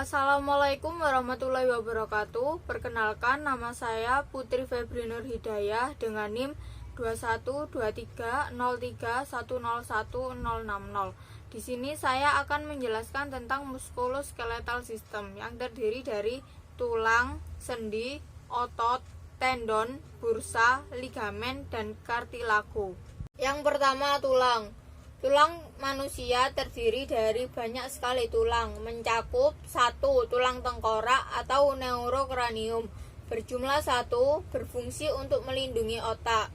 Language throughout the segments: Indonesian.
Assalamualaikum warahmatullahi wabarakatuh. Perkenalkan, nama saya Putri Febri Nur Hidayah dengan NIM 212303101060. Di sini saya akan menjelaskan tentang muskuloskeletal system yang terdiri dari tulang, sendi, otot, tendon, bursa, ligamen, dan kartilago. Yang pertama, tulang. Tulang manusia terdiri dari banyak sekali tulang, mencakup 1. Tulang tengkorak atau neurokranium, berjumlah 1, berfungsi untuk melindungi otak.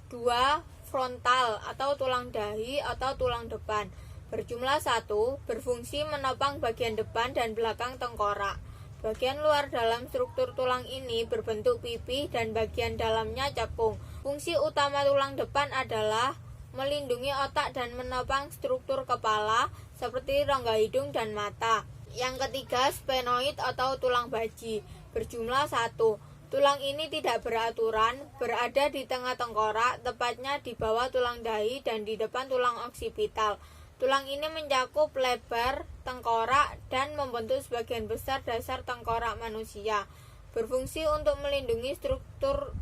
2. Frontal atau tulang dahi atau tulang depan, berjumlah 1, berfungsi menopang bagian depan dan belakang tengkorak. Bagian luar dalam struktur tulang ini berbentuk pipih dan bagian dalamnya cekung. Fungsi utama tulang depan adalah melindungi otak dan menopang struktur kepala seperti rongga hidung dan mata. Yang ketiga, sphenoid atau tulang baji, berjumlah 1. Tulang ini tidak beraturan, berada di tengah tengkorak, tepatnya di bawah tulang dahi dan di depan tulang oksipital. Tulang ini mencakup lebar tengkorak dan membentuk sebagian besar dasar tengkorak manusia, berfungsi untuk melindungi struktur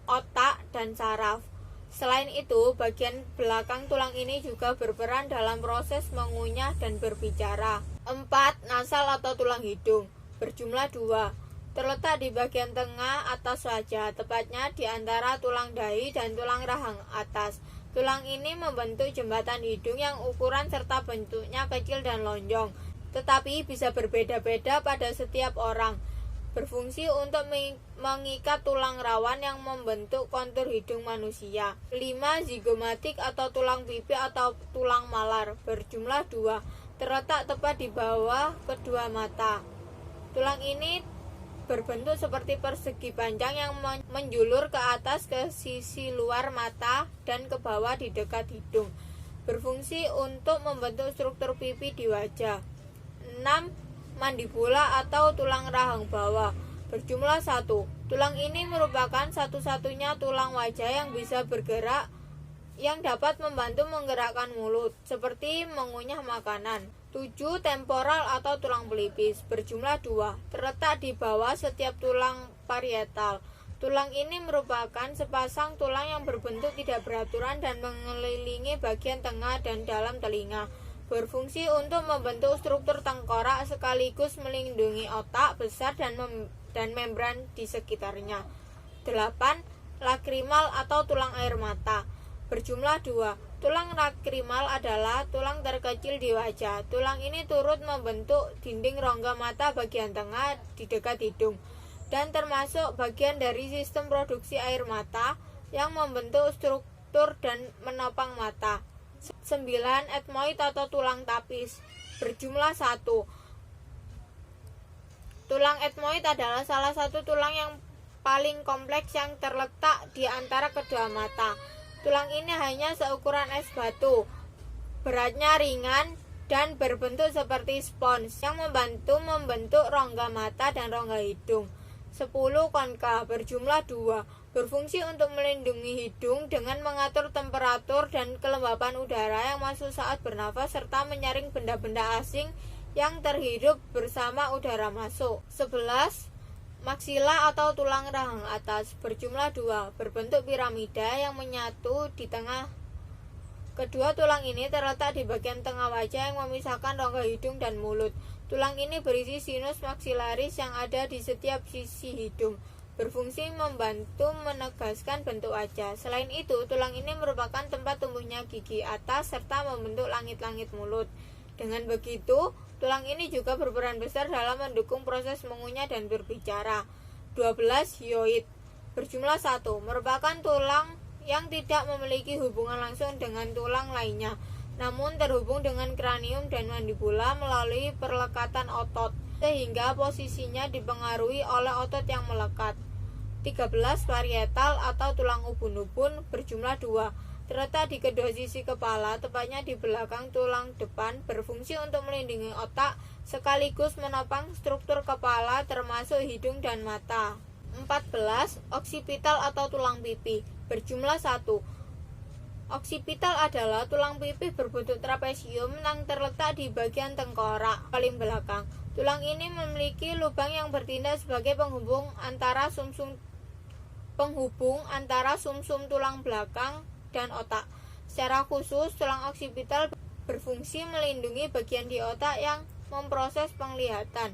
otak dan saraf. Selain itu, bagian belakang tulang ini juga berperan dalam proses mengunyah dan berbicara. 4. Nasal atau tulang hidung, berjumlah 2, terletak di bagian tengah atas wajah, tepatnya di antara tulang dahi dan tulang rahang atas. Tulang ini membentuk jembatan hidung yang ukuran serta bentuknya kecil dan lonjong, tetapi bisa berbeda-beda pada setiap orang. Berfungsi untuk mengikat tulang rawan yang membentuk kontur hidung manusia. 5. Zigomatik atau tulang pipi atau tulang malar, berjumlah 2, terletak tepat di bawah kedua mata. Tulang ini berbentuk seperti persegi panjang yang menjulur ke atas ke sisi luar mata dan ke bawah di dekat hidung. Berfungsi untuk membentuk struktur pipi di wajah. 6. Mandibula atau tulang rahang bawah, berjumlah 1. Tulang ini merupakan satu-satunya tulang wajah yang bisa bergerak, yang dapat membantu menggerakkan mulut, seperti mengunyah makanan. 7. Temporal atau tulang pelipis, berjumlah 2, terletak di bawah setiap tulang parietal. Tulang ini merupakan sepasang tulang yang berbentuk tidak beraturan dan mengelilingi bagian tengah dan dalam telinga. Berfungsi untuk membentuk struktur tengkorak sekaligus melindungi otak besar dan membran di sekitarnya. 8. Lakrimal atau tulang air mata, berjumlah 2. Tulang lakrimal adalah tulang terkecil di wajah. Tulang ini turut membentuk dinding rongga mata bagian tengah di dekat hidung dan termasuk bagian dari sistem produksi air mata yang membentuk struktur dan menopang mata. 9. Etmoid atau tulang tapis, berjumlah 1. Tulang etmoid adalah salah satu tulang yang paling kompleks yang terletak di antara kedua mata. Tulang ini hanya seukuran es batu, beratnya ringan dan berbentuk seperti spons yang membantu membentuk rongga mata dan rongga hidung. 10. Konka, berjumlah 2, berfungsi untuk melindungi hidung dengan mengatur temperatur dan kelembapan udara yang masuk saat bernafas serta menyaring benda-benda asing yang terhirup bersama udara masuk. 11. Maksila atau tulang rahang atas, berjumlah 2, berbentuk piramida yang menyatu di tengah. Kedua tulang ini terletak di bagian tengah wajah yang memisahkan rongga hidung dan mulut. Tulang ini berisi sinus maksilaris yang ada di setiap sisi hidung, berfungsi membantu menegaskan bentuk wajah. Selain itu, tulang ini merupakan tempat tumbuhnya gigi atas serta membentuk langit-langit mulut. Dengan begitu, tulang ini juga berperan besar dalam mendukung proses mengunyah dan berbicara. 12. Hyoid, berjumlah 1, merupakan tulang yang tidak memiliki hubungan langsung dengan tulang lainnya, namun terhubung dengan kranium dan mandibula melalui perlekatan otot, sehingga posisinya dipengaruhi oleh otot yang melekat. 13. Parietal atau tulang ubun-ubun, berjumlah 2, terletak di kedua sisi kepala, tepatnya di belakang tulang depan, berfungsi untuk melindungi otak sekaligus menopang struktur kepala termasuk hidung dan mata. 14. Oksipital atau tulang pipi, berjumlah 1. Oksipital adalah tulang pipih berbentuk trapesium yang terletak di bagian tengkorak paling belakang. Tulang ini memiliki lubang yang bertindak sebagai penghubung antara sumsum tulang belakang dan otak. Secara khusus, tulang oksipital berfungsi melindungi bagian di otak yang memproses penglihatan.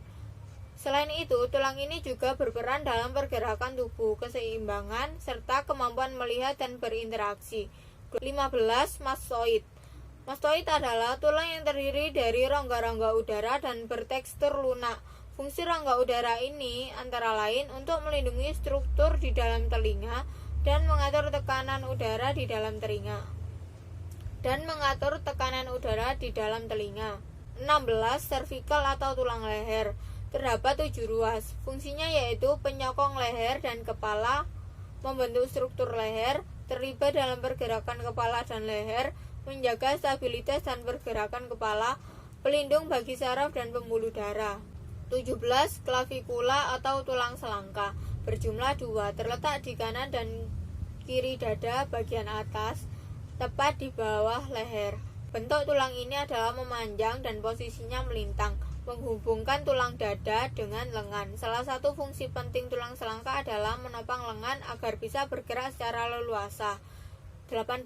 Selain itu, tulang ini juga berperan dalam pergerakan tubuh, keseimbangan, serta kemampuan melihat dan berinteraksi. 15. Mastoid. Mastoid adalah tulang yang terdiri dari rongga-rongga udara dan bertekstur lunak. Fungsi rongga udara ini antara lain untuk melindungi struktur di dalam telinga dan mengatur tekanan udara di dalam telinga. 16. Cervical atau tulang leher. Terdapat 7 ruas. Fungsinya yaitu penyokong leher dan kepala, membentuk struktur leher, terlibat dalam pergerakan kepala dan leher, menjaga stabilitas dan pergerakan kepala, pelindung bagi saraf dan pembuluh darah. 17. Clavikula atau tulang selangka. Berjumlah 2, terletak di kanan dan kiri dada bagian atas, tepat di bawah leher. Bentuk tulang ini adalah memanjang dan posisinya melintang, menghubungkan tulang dada dengan lengan. Salah satu fungsi penting tulang selangka adalah menopang lengan agar bisa bergerak secara leluasa. 18.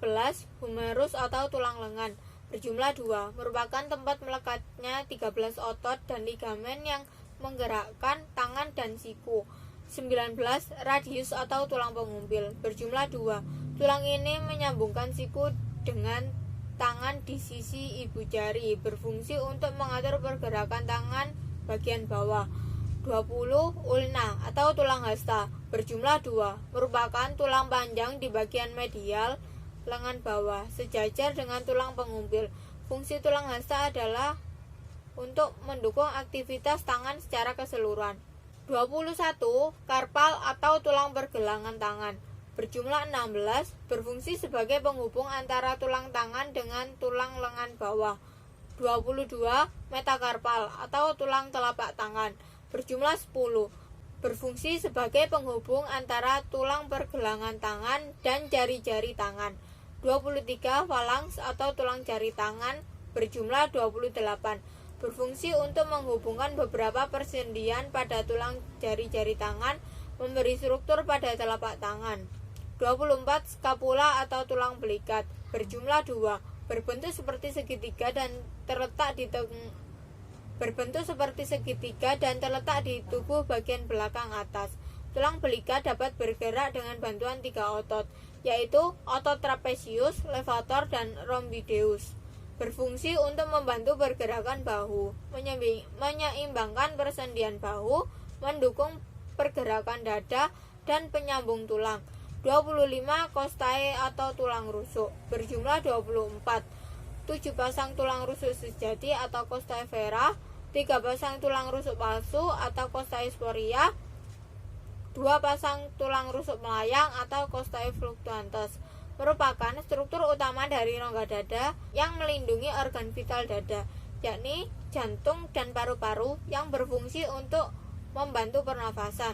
Humerus atau tulang lengan. Berjumlah 2, merupakan tempat melekatnya 13 otot dan ligamen yang menggerakkan tangan dan siku. 19. Radius atau tulang pengumpil. Berjumlah 2, tulang ini menyambungkan siku dengan tangan di sisi ibu jari, berfungsi untuk mengatur pergerakan tangan bagian bawah. 20. Ulna atau tulang hasta. Berjumlah 2, merupakan tulang panjang di bagian medial lengan bawah, sejajar dengan tulang pengumpil. Fungsi tulang hasta adalah untuk mendukung aktivitas tangan secara keseluruhan. 21. Karpal atau tulang pergelangan tangan. Berjumlah 16, berfungsi sebagai penghubung antara tulang tangan dengan tulang lengan bawah. 22. Metakarpal atau tulang telapak tangan. Berjumlah 10, berfungsi sebagai penghubung antara tulang pergelangan tangan dan jari-jari tangan. 23. Phalanx atau tulang jari tangan. Berjumlah 28, berfungsi untuk menghubungkan beberapa persendian pada tulang jari-jari tangan, memberi struktur pada telapak tangan. 24. Skapula atau tulang belikat. Berjumlah 2, berbentuk seperti segitiga dan terletak di tubuh bagian belakang atas. Tulang belikat dapat bergerak dengan bantuan 3 otot, yaitu otot trapezius, levator, dan rhomboideus. Berfungsi untuk membantu pergerakan bahu, menyeimbangkan persendian bahu, mendukung pergerakan dada, dan penyambung tulang. 25. Costae atau tulang rusuk. Berjumlah 24, 7 pasang tulang rusuk sejati atau costae vera, 3 pasang tulang rusuk palsu atau costae sporia, 2 pasang tulang rusuk melayang atau costae fluctuantes. Merupakan struktur utama dari rongga dada yang melindungi organ vital dada, yakni jantung dan paru-paru yang berfungsi untuk membantu pernafasan.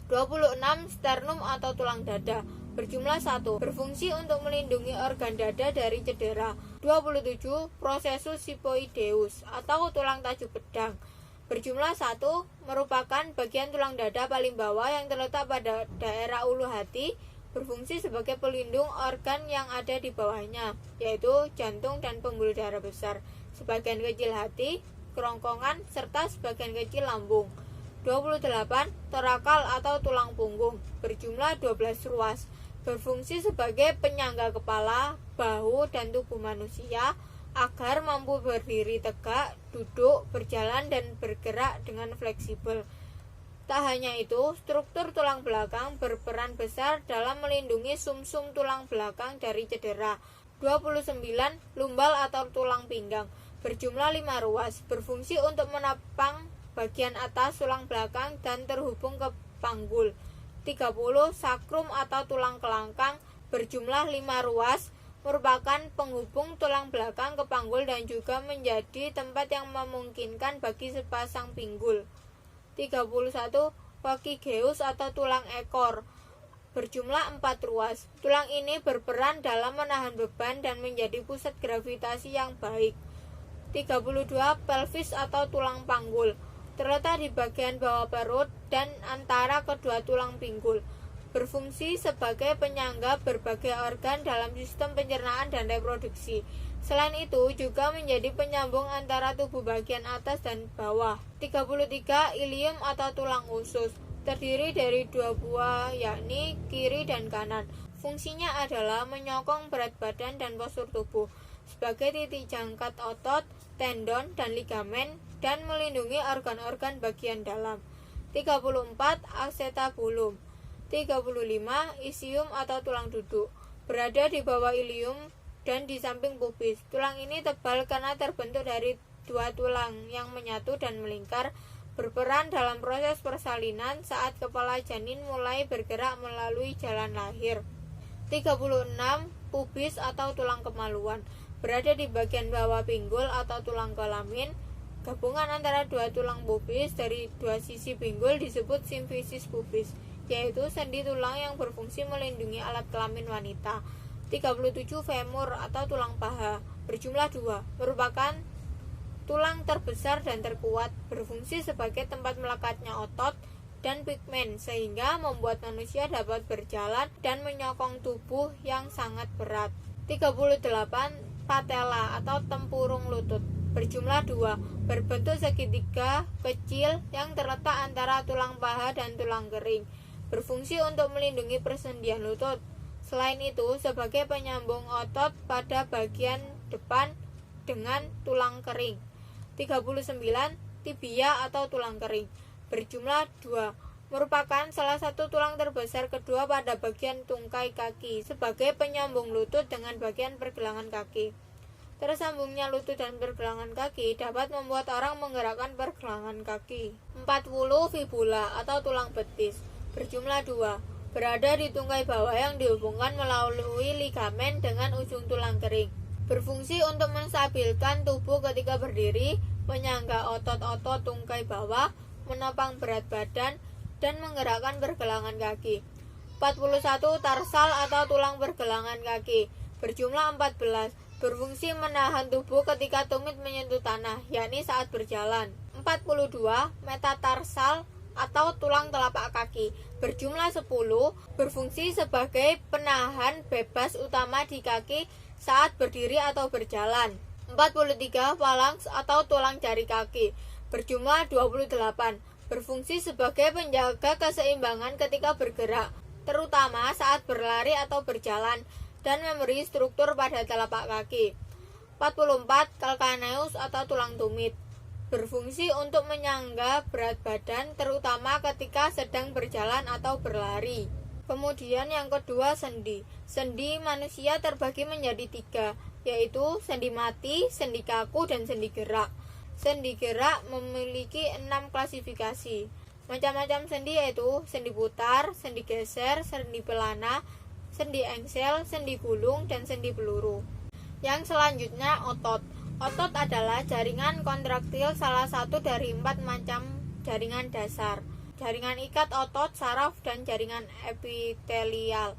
26. Sternum atau tulang dada. Berjumlah 1, berfungsi untuk melindungi organ dada dari cedera. 27. Processus siphoideus atau tulang tajuk pedang. Berjumlah 1, merupakan bagian tulang dada paling bawah yang terletak pada daerah ulu hati, berfungsi sebagai pelindung organ yang ada di bawahnya, yaitu jantung dan pembuluh darah besar, sebagian kecil hati, kerongkongan, serta sebagian kecil lambung. 28. Torakal atau tulang punggung. Berjumlah 12 ruas, berfungsi sebagai penyangga kepala, bahu, dan tubuh manusia agar mampu berdiri tegak, duduk, berjalan, dan bergerak dengan fleksibel. Tak hanya itu, struktur tulang belakang berperan besar dalam melindungi sumsum tulang belakang dari cedera. 29. Lumbal atau tulang pinggang. Berjumlah 5 ruas, berfungsi untuk menopang bagian atas tulang belakang dan terhubung ke panggul. 30. Sakrum atau tulang kelangkang. Berjumlah 5 ruas, merupakan penghubung tulang belakang ke panggul dan juga menjadi tempat yang memungkinkan bagi sepasang pinggul. 31. Pachygeus atau tulang ekor. Berjumlah 4 ruas. Tulang ini berperan dalam menahan beban dan menjadi pusat gravitasi yang baik. 32. Pelvis atau tulang panggul, terletak di bagian bawah perut dan antara kedua tulang pinggul. Berfungsi sebagai penyangga berbagai organ dalam sistem pencernaan dan reproduksi. Selain itu juga menjadi penyambung antara tubuh bagian atas dan bawah. 33. Ilium atau tulang usus, terdiri dari dua buah yakni kiri dan kanan. Fungsinya adalah menyokong berat badan dan postur tubuh sebagai titik jangkat otot, tendon, dan ligamen, dan melindungi organ-organ bagian dalam. 34. Acetabulum. 35. Isium atau tulang duduk, berada di bawah ilium dan di samping pubis. Tulang ini tebal karena terbentuk dari dua tulang yang menyatu dan melingkar, berperan dalam proses persalinan saat kepala janin mulai bergerak melalui jalan lahir. 36. Pubis atau tulang kemaluan, berada di bagian bawah pinggul atau tulang kelamin. Gabungan antara dua tulang pubis dari dua sisi pinggul disebut simfisis pubis, yaitu sendi tulang yang berfungsi melindungi alat kelamin wanita. 37. Femur atau tulang paha, berjumlah 2, merupakan tulang terbesar dan terkuat, berfungsi sebagai tempat melekatnya otot dan pigmen sehingga membuat manusia dapat berjalan dan menyokong tubuh yang sangat berat. 38. Patella atau tempurung lutut, berjumlah 2, berbentuk segitiga kecil yang terletak antara tulang paha dan tulang kering, berfungsi untuk melindungi persendian lutut. Selain itu sebagai penyambung otot pada bagian depan dengan tulang kering. 39. Tibia atau tulang kering, berjumlah 2, merupakan salah satu tulang terbesar kedua pada bagian tungkai kaki sebagai penyambung lutut dengan bagian pergelangan kaki. Tersambungnya lutut dan pergelangan kaki dapat membuat orang menggerakkan pergelangan kaki. 40. Fibula atau tulang betis, berjumlah 2, berada di tungkai bawah yang dihubungkan melalui ligamen dengan ujung tulang kering. Berfungsi untuk menstabilkan tubuh ketika berdiri, menyangga otot-otot tungkai bawah, menopang berat badan, dan menggerakkan pergelangan kaki. 41. Tarsal atau tulang pergelangan kaki, berjumlah 14, berfungsi menahan tubuh ketika tumit menyentuh tanah, yakni saat berjalan. 42. Metatarsal atau tulang telapak kaki, berjumlah 10, berfungsi sebagai penahan bebas utama di kaki saat berdiri atau berjalan. 43. Phalanx atau tulang jari kaki, berjumlah 28, berfungsi sebagai penjaga keseimbangan ketika bergerak, terutama saat berlari atau berjalan, dan memberi struktur pada telapak kaki. 44. Calcaneus atau tulang tumit, berfungsi untuk menyangga berat badan terutama ketika sedang berjalan atau berlari. Kemudian yang kedua, sendi. Sendi manusia terbagi menjadi 3, yaitu sendi mati, sendi kaku, dan sendi gerak. Sendi gerak memiliki 6 klasifikasi. Macam-macam sendi yaitu sendi putar, sendi geser, sendi pelana, sendi engsel, sendi gulung, dan sendi peluru. Yang selanjutnya, otot. Otot adalah jaringan kontraktil salah satu dari 4 macam jaringan dasar. Jaringan ikat otot, saraf, dan jaringan epitelial.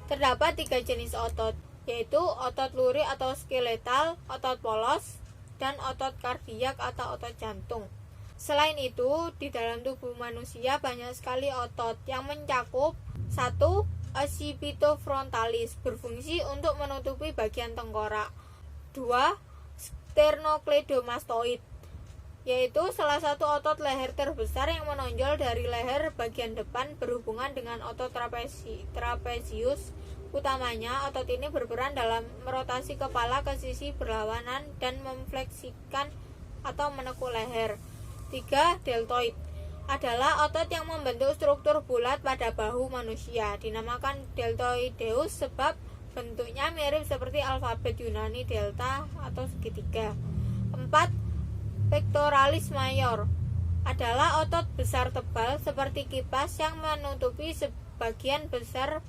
Terdapat 3 jenis otot, yaitu otot luri atau skeletal, otot polos, dan otot kardiak atau otot jantung. Selain itu, di dalam tubuh manusia banyak sekali otot yang mencakup 1. Occipitofrontalis, berfungsi untuk menutupi bagian tengkorak. 2. Sternocleidomastoid, yaitu salah satu otot leher terbesar yang menonjol dari leher bagian depan berhubungan dengan otot trapezius. Utamanya, otot ini berperan dalam merotasi kepala ke sisi berlawanan dan memfleksikan atau menekuk leher. 3. Deltoid adalah otot yang membentuk struktur bulat pada bahu manusia. Dinamakan deltoideus sebab bentuknya mirip seperti alfabet Yunani delta atau segitiga. 4. Pectoralis major adalah otot besar tebal seperti kipas yang menutupi sebagian besar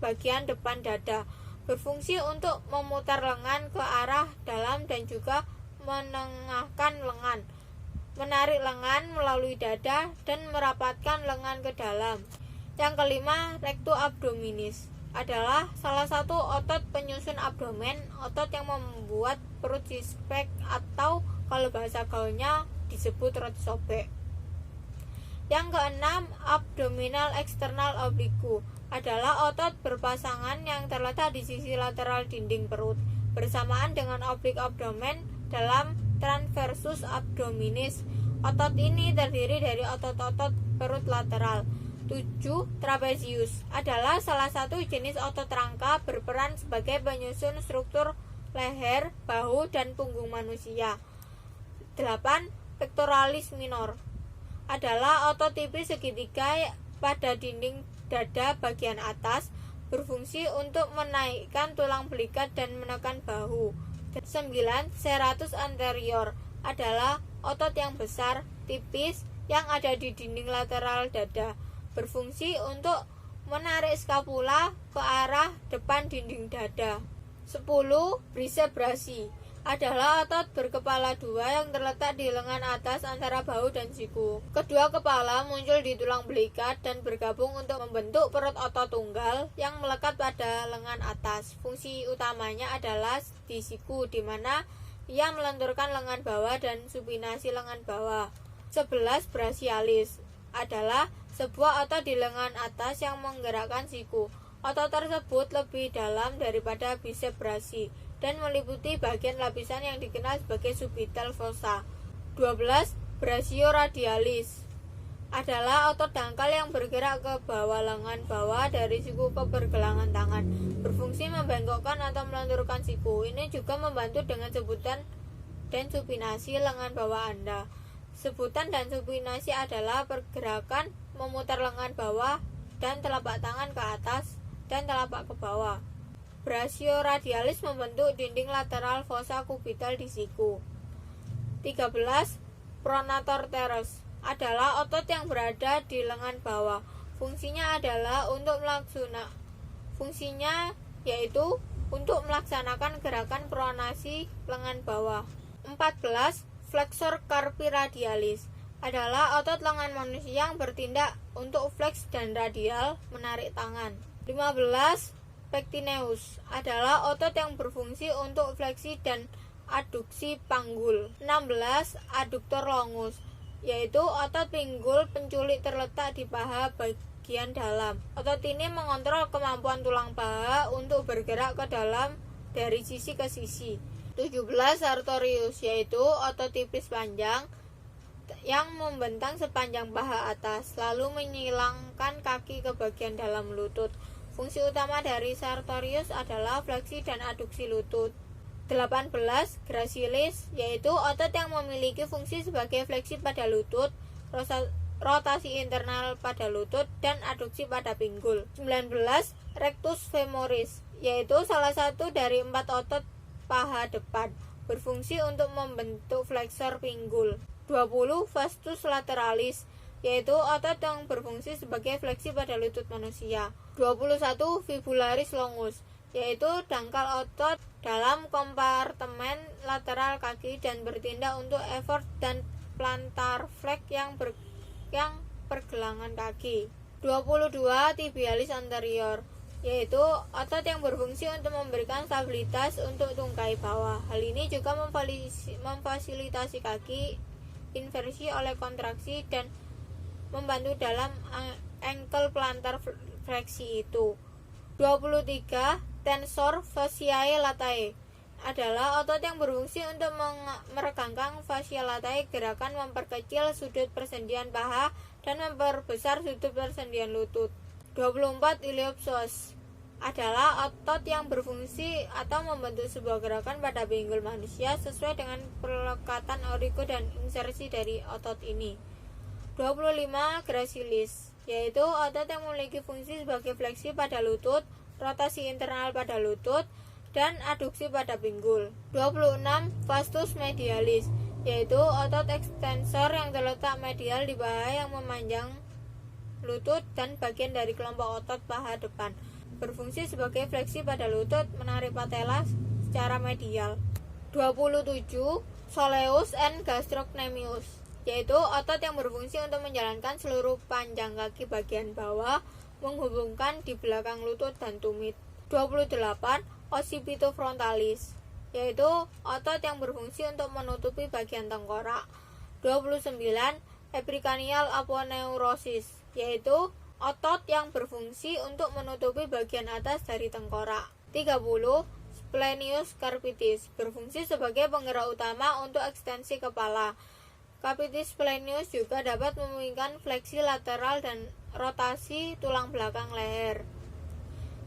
bagian depan dada. Berfungsi untuk memutar lengan ke arah dalam dan juga menengahkan lengan, menarik lengan melalui dada, dan merapatkan lengan ke dalam. Yang kelima, recto abdominis adalah salah satu otot penyusun abdomen, otot yang membuat perut six-pack atau kalau bahasa gaulnya disebut roti sobek. Yang keenam, abdominal external oblique adalah otot berpasangan yang terletak di sisi lateral dinding perut bersamaan dengan oblik abdomen dalam transversus abdominis. Otot ini terdiri dari otot-otot perut lateral. 7. Trapezius adalah salah satu jenis otot rangka berperan sebagai penyusun struktur leher, bahu, dan punggung manusia. 8. Pectoralis minor adalah otot tipis segitiga pada dinding dada bagian atas, berfungsi untuk menaikkan tulang belikat dan menekan bahu. 9. Serratus anterior adalah otot yang besar, tipis, yang ada di dinding lateral dada, berfungsi untuk menarik skapula ke arah depan dinding dada. 10. Bicep brachii adalah otot berkepala dua yang terletak di lengan atas antara bahu dan siku. Kedua kepala muncul di tulang belikat dan bergabung untuk membentuk perut otot tunggal yang melekat pada lengan atas. Fungsi utamanya adalah di siku, di mana ia melenturkan lengan bawah dan supinasi lengan bawah. 11. Brachialis adalah sebuah otot di lengan atas yang menggerakkan siku. Otot tersebut lebih dalam daripada bicep brachii dan meliputi bagian lapisan yang dikenal sebagai subital fossa. 12. Brachioradialis adalah otot dangkal yang bergerak ke bawah lengan bawah dari siku ke pergelangan tangan, berfungsi membengkokkan atau melenturkan siku. Ini juga membantu dengan sebutan dan supinasi lengan bawah Anda. Sebutan dan supinasi adalah pergerakan memutar lengan bawah dan telapak tangan ke atas dan telapak ke bawah. Brachioradialis membentuk dinding lateral fossa kubital di siku. 13. Pronator teres adalah otot yang berada di lengan bawah. Fungsinya yaitu untuk melaksanakan gerakan pronasi lengan bawah. 14. Flexor carpi radialis adalah otot lengan manusia yang bertindak untuk flex dan radial menarik tangan. 15. Pectineus adalah otot yang berfungsi untuk fleksi dan aduksi panggul. 16. Aductor longus yaitu otot pinggul penculik terletak di paha bagian dalam. Otot ini mengontrol kemampuan tulang paha untuk bergerak ke dalam dari sisi ke sisi. 17. Sartorius yaitu otot tipis panjang yang membentang sepanjang paha atas lalu menyilangkan kaki ke bagian dalam lutut. Fungsi utama dari sartorius adalah fleksi dan aduksi lutut. 18. Gracilis yaitu otot yang memiliki fungsi sebagai fleksi pada lutut, rotasi internal pada lutut, dan aduksi pada pinggul. 19. Rectus femoris yaitu salah satu dari 4 otot paha depan, berfungsi untuk membentuk flexor pinggul. 20. Vastus lateralis yaitu otot yang berfungsi sebagai fleksi pada lutut manusia. 21. Fibularis longus yaitu dangkal otot dalam kompartemen lateral kaki dan bertindak untuk effort dan plantar flex yang pergelangan kaki. 22. Tibialis anterior yaitu otot yang berfungsi untuk memberikan stabilitas untuk tungkai bawah. Hal ini juga memfasilitasi kaki inversi oleh kontraksi dan membantu dalam ankle plantar fleksi itu. 23. Tensor fasciae latae adalah otot yang berfungsi untuk meregangkan fascia latae, gerakan memperkecil sudut persendian paha dan memperbesar sudut persendian lutut. 24. Iliopsoas adalah otot yang berfungsi atau membentuk sebuah gerakan pada pinggul manusia sesuai dengan pelekatan aurigo dan insersi dari otot ini. 25. Gracilis yaitu otot yang memiliki fungsi sebagai fleksi pada lutut, rotasi internal pada lutut, dan aduksi pada pinggul. 26. Vastus medialis yaitu otot ekstensor yang terletak medial di paha yang memanjang lutut dan bagian dari kelompok otot paha depan, berfungsi sebagai fleksi pada lutut, menarik patella secara medial. 27. Soleus and gastrocnemius yaitu otot yang berfungsi untuk menjalankan seluruh panjang kaki bagian bawah, menghubungkan di belakang lutut dan tumit. 28. Occipito frontalis yaitu otot yang berfungsi untuk menutupi bagian tengkorak. 29. Epicranial aponeurosis, yaitu otot yang berfungsi untuk menutupi bagian atas dari tengkorak. 30. Splenius carpitis, berfungsi sebagai penggerak utama untuk ekstensi kepala. Capitis splenius juga dapat memungkinkan fleksi lateral dan rotasi tulang belakang leher.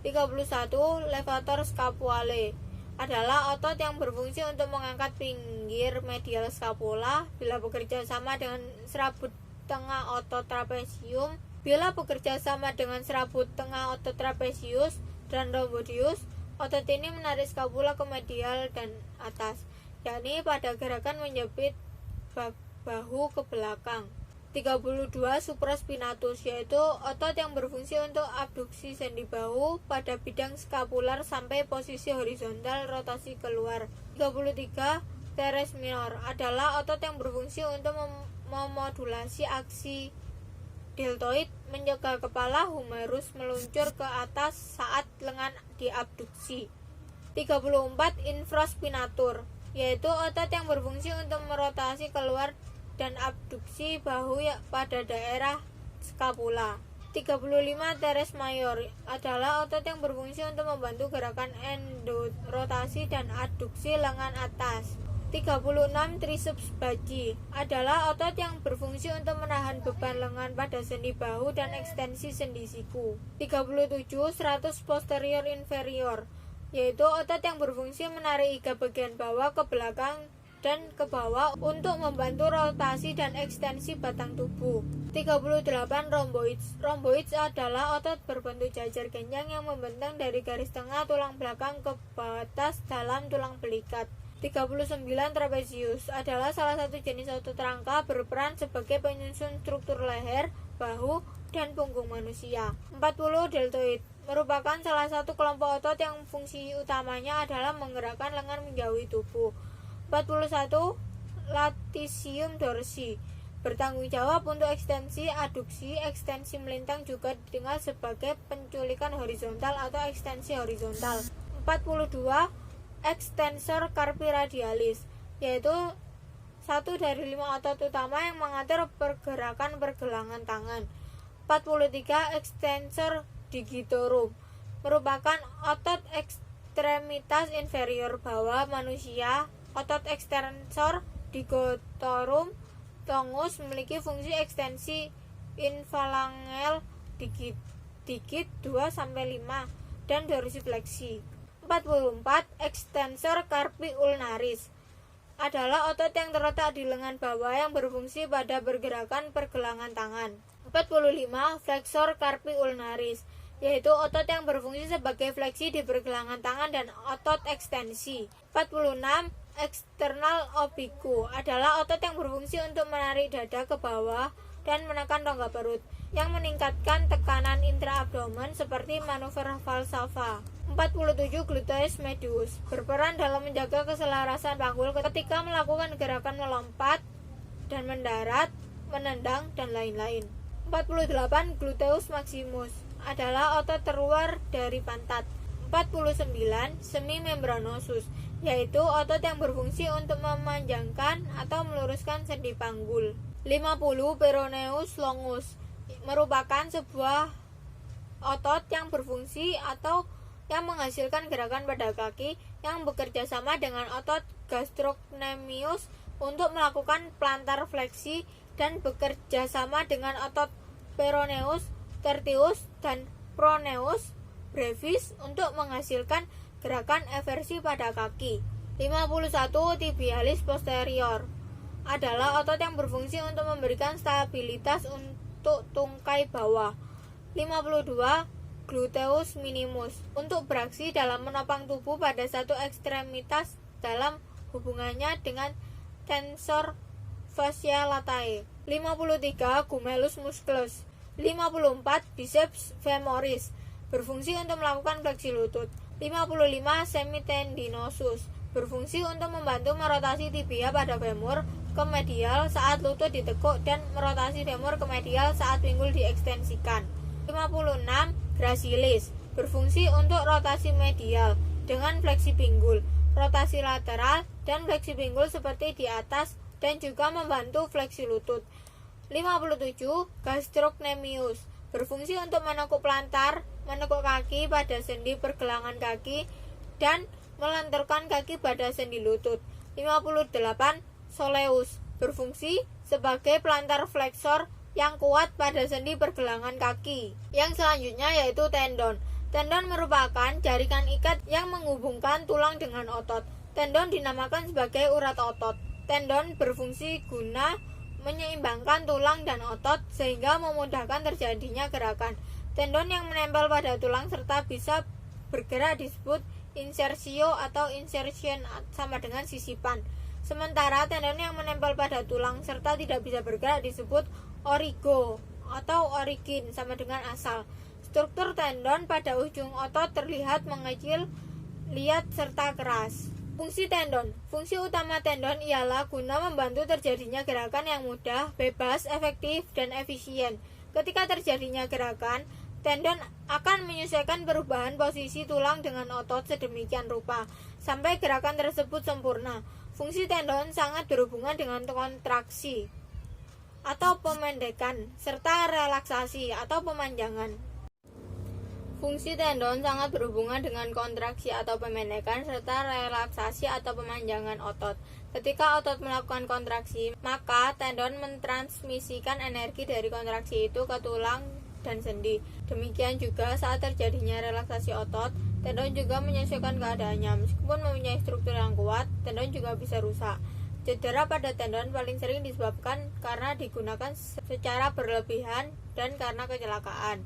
31. Levator scapuale adalah otot yang berfungsi untuk mengangkat pinggir medial scapula bila bekerja sama dengan serabut tengah otot trapesium. Bila bekerja sama dengan serabut tengah otot trapezius dan rhomboideus, otot ini menarik scapula ke medial dan atas, yakni pada gerakan menjepit bahu ke belakang. 32. Supraspinatus, yaitu otot yang berfungsi untuk abduksi sendi bahu pada bidang skapular sampai posisi horizontal rotasi keluar. 33. Teres minor adalah otot yang berfungsi untuk memodulasi aksi deltoid, mencegah kepala humerus meluncur ke atas saat lengan diabduksi. 34. Infraspinatur, yaitu otot yang berfungsi untuk merotasi keluar dan abduksi bahu pada daerah skapula. 35. Teres major adalah otot yang berfungsi untuk membantu gerakan endorotasi dan adduksi lengan atas. 36. Triceps brachii adalah otot yang berfungsi untuk menahan beban lengan pada sendi bahu dan ekstensi sendi siku. 37. Stratus posterior inferior, yaitu otot yang berfungsi menarik iga bagian bawah ke belakang dan ke bawah untuk membantu rotasi dan ekstensi batang tubuh. 38. Rhomboids. Rhomboids adalah otot berbentuk jajar genjang yang membentang dari garis tengah tulang belakang ke batas dalam tulang belikat. 39. Trapezius adalah salah satu jenis otot rangka berperan sebagai penyusun struktur leher, bahu, dan punggung manusia. 40. Deltoid merupakan salah satu kelompok otot yang fungsi utamanya adalah menggerakkan lengan menjauhi tubuh. 41. Latissimus dorsi bertanggung jawab untuk ekstensi adduksi. Ekstensi melintang juga dikenal sebagai penculikan horizontal atau ekstensi horizontal. 42. Extensor carpi radialis, yaitu satu dari 5 otot utama yang mengatur pergerakan pergelangan tangan. 43. Extensor digitorum merupakan otot ekstremitas inferior bawah manusia. Otot extensor digitorum longus memiliki fungsi ekstensi infalangel digit 2-5 dan dorsifleksi. 44. Extensor carpi ulnaris adalah otot yang terletak di lengan bawah yang berfungsi pada pergerakan pergelangan tangan. 45. Flexor carpi ulnaris, yaitu otot yang berfungsi sebagai fleksi di pergelangan tangan dan otot ekstensi. 46. External oblique adalah otot yang berfungsi untuk menarik dada ke bawah dan menekan rongga perut, yang meningkatkan tekanan intraabdomen seperti manuver Valsalva. 47. Gluteus medius berperan dalam menjaga keselarasan panggul ketika melakukan gerakan melompat dan mendarat, menendang, dan lain-lain. 48. Gluteus maximus adalah otot terluar dari pantat. 49. Semimembranosus, yaitu otot yang berfungsi untuk memanjangkan atau meluruskan sendi panggul. 50. Peroneus longus merupakan sebuah otot yang berfungsi atau yang menghasilkan gerakan pada kaki yang bekerja sama dengan otot gastrocnemius untuk melakukan plantar fleksi dan bekerja sama dengan otot peroneus, tertius, dan proneus brevis untuk menghasilkan gerakan eversi pada kaki. 51. Tibialis posterior adalah otot yang berfungsi untuk memberikan stabilitas untuk tungkai bawah. 52. Gluteus minimus untuk beraksi dalam menopang tubuh pada satu ekstremitas dalam hubungannya dengan tensor fascia latae. 53. Gumellus musculus. 54. Biceps femoris berfungsi untuk melakukan fleksi lutut. 55. Semitendinosus berfungsi untuk membantu merotasi tibia pada femur ke medial saat lutut ditekuk dan merotasi femur ke medial saat pinggul diekstensikan. 56. Gracilis berfungsi untuk rotasi medial dengan fleksi pinggul. rotasi lateral, dan fleksi pinggul seperti di atas, dan juga membantu fleksi lutut. 57. Gastrocnemius berfungsi untuk menekuk plantar, menekuk kaki pada sendi pergelangan kaki, dan melenturkan kaki pada sendi lutut. 58. Soleus berfungsi sebagai plantar fleksor yang kuat pada sendi pergelangan kaki. Yang selanjutnya yaitu tendon. Tendon merupakan jaringan ikat yang menghubungkan tulang dengan otot. Tendon dinamakan sebagai urat otot. Tendon berfungsi guna menyeimbangkan tulang dan otot sehingga memudahkan terjadinya gerakan. Tendon yang menempel pada tulang serta bisa bergerak disebut insersio atau insertion, sama dengan sisipan. Sementara tendon yang menempel pada tulang serta tidak bisa bergerak disebut origo atau origin, sama dengan asal. Struktur tendon pada ujung otot terlihat mengecil, liat, serta keras. Fungsi tendon. Fungsi utama tendon ialah guna membantu terjadinya gerakan yang mudah, bebas, efektif, dan efisien. Ketika terjadinya gerakan, tendon akan menyesuaikan perubahan posisi tulang dengan otot sedemikian rupa sampai gerakan tersebut sempurna. Fungsi tendon sangat berhubungan dengan kontraksi atau pemendekan serta relaksasi atau pemanjangan. Fungsi tendon sangat berhubungan dengan kontraksi atau pemendekan serta relaksasi atau pemanjangan otot. Ketika otot melakukan kontraksi, maka tendon mentransmisikan energi dari kontraksi itu ke tulang dan sendi. Demikian juga saat terjadinya relaksasi otot, tendon juga menyesuaikan keadaannya. Meskipun mempunyai struktur yang kuat, tendon juga bisa rusak. Cedera pada tendon paling sering disebabkan karena digunakan secara berlebihan dan karena kecelakaan.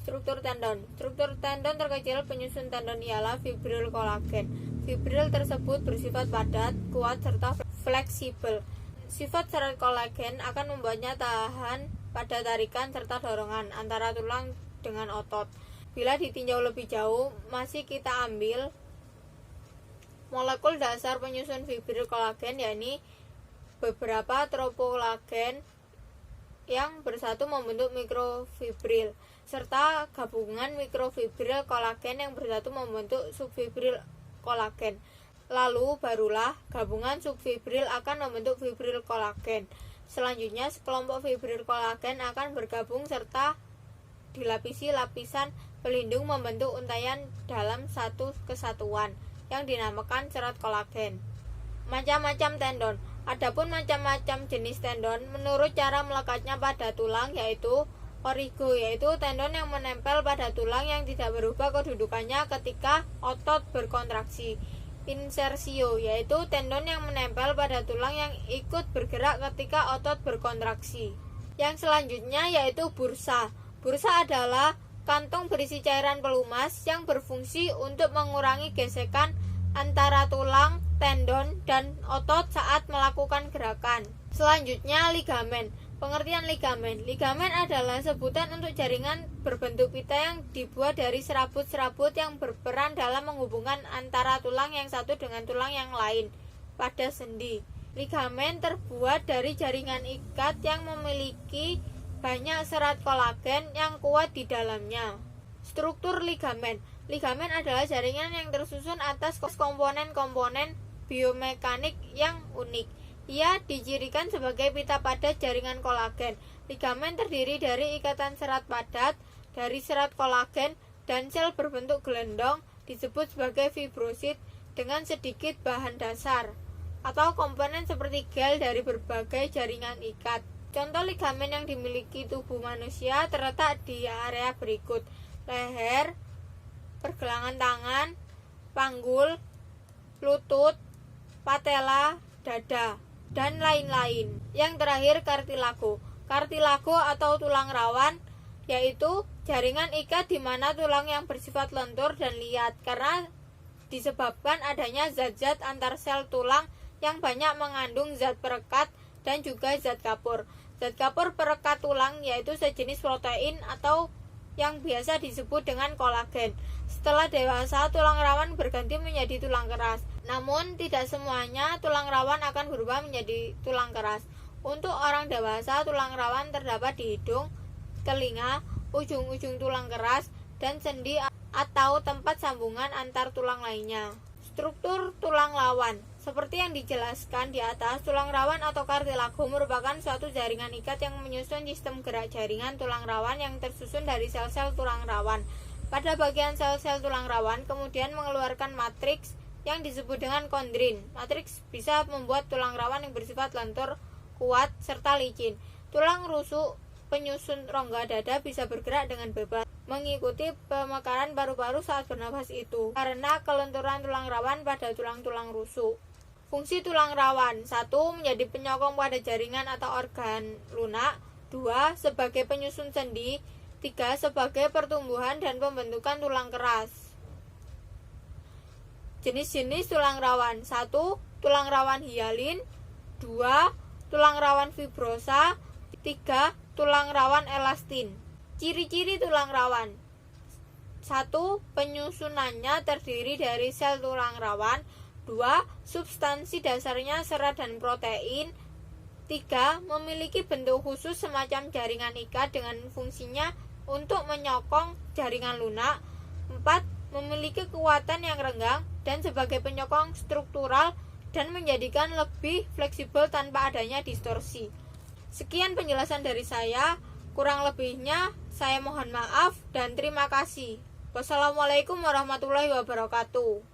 Struktur tendon. Struktur tendon terkecil penyusun tendon ialah fibril kolagen. Fibril tersebut bersifat padat, kuat, serta fleksibel. Sifat serat kolagen akan membuatnya tahan pada tarikan serta dorongan antara tulang dengan otot. Bila ditinjau lebih jauh, masih kita ambil molekul dasar penyusun fibril kolagen, yakni beberapa tropolagen yang bersatu membentuk mikrofibril, serta gabungan mikrofibril kolagen yang bersatu membentuk subfibril kolagen. Lalu barulah gabungan subfibril akan membentuk fibril kolagen. Selanjutnya sekelompok fibril kolagen akan bergabung serta dilapisi lapisan pelindung membentuk untaian dalam satu kesatuan yang dinamakan serat kolagen. Macam-macam tendon. Adapun macam-macam jenis tendon menurut cara melekatnya pada tulang yaitu origo, yaitu tendon yang menempel pada tulang yang tidak berubah kedudukannya ketika otot berkontraksi. Insersio, yaitu tendon yang menempel pada tulang yang ikut bergerak ketika otot berkontraksi. Yang selanjutnya yaitu bursa. Bursa adalah kantung berisi cairan pelumas yang berfungsi untuk mengurangi gesekan antara tulang, tendon, dan otot saat melakukan gerakan. Selanjutnya ligamen. Pengertian ligamen. Ligamen adalah sebutan untuk jaringan berbentuk pita yang dibuat dari serabut-serabut yang berperan dalam menghubungkan antara tulang yang satu dengan tulang yang lain pada sendi. Ligamen terbuat dari jaringan ikat yang memiliki banyak serat kolagen yang kuat di dalamnya. Struktur ligamen. Ligamen adalah jaringan yang tersusun atas komponen-komponen biomekanik yang unik. Ia dicirikan sebagai pita padat jaringan kolagen. Ligamen terdiri dari ikatan serat padat dari serat kolagen dan sel berbentuk gelendong disebut sebagai fibrosit dengan sedikit bahan dasar atau komponen seperti gel dari berbagai jaringan ikat. Contoh ligamen yang dimiliki tubuh manusia terletak di area berikut: leher, pergelangan tangan, panggul, lutut, patella, dada, dan lain-lain. Yang terakhir kartilago. Kartilago atau tulang rawan yaitu jaringan ikat di mana tulang yang bersifat lentur dan liat karena disebabkan adanya zat-zat antar sel tulang yang banyak mengandung zat perekat dan juga zat kapur. Zat kapur perekat tulang yaitu sejenis protein atau yang biasa disebut dengan kolagen. Setelah dewasa, tulang rawan berganti menjadi tulang keras. Namun, tidak semuanya tulang rawan akan berubah menjadi tulang keras. Untuk orang dewasa, tulang rawan terdapat di hidung, telinga, ujung-ujung tulang keras, dan sendi atau tempat sambungan antar tulang lainnya. Struktur tulang rawan. Seperti yang dijelaskan di atas, tulang rawan atau kartilago merupakan suatu jaringan ikat yang menyusun sistem gerak jaringan tulang rawan yang tersusun dari sel-sel tulang rawan. Pada bagian sel-sel tulang rawan kemudian mengeluarkan matriks yang disebut dengan kondrin. Matriks bisa membuat tulang rawan yang bersifat lentur, kuat, serta licin. Tulang rusuk penyusun rongga dada bisa bergerak dengan bebas mengikuti pemekaran paru-paru saat bernafas itu karena kelenturan tulang rawan pada tulang-tulang rusuk. Fungsi tulang rawan: 1. Menjadi penyokong pada jaringan atau organ lunak. 2. Sebagai penyusun sendi. 3. Sebagai pertumbuhan dan pembentukan tulang keras. Jenis-jenis tulang rawan: 1. Tulang rawan hialin. 2. Tulang rawan fibrosa. 3. Tulang rawan elastin. Ciri-ciri tulang rawan: 1. Penyusunannya terdiri dari sel tulang rawan. 2. Substansi dasarnya serat dan protein. 3. Memiliki bentuk khusus semacam jaringan ikat dengan fungsinya untuk menyokong jaringan lunak. 4. Memiliki kekuatan yang renggang dan sebagai penyokong struktural dan menjadikan lebih fleksibel tanpa adanya distorsi. Sekian penjelasan dari saya. Kurang lebihnya saya mohon maaf dan terima kasih. Wassalamualaikum warahmatullahi wabarakatuh.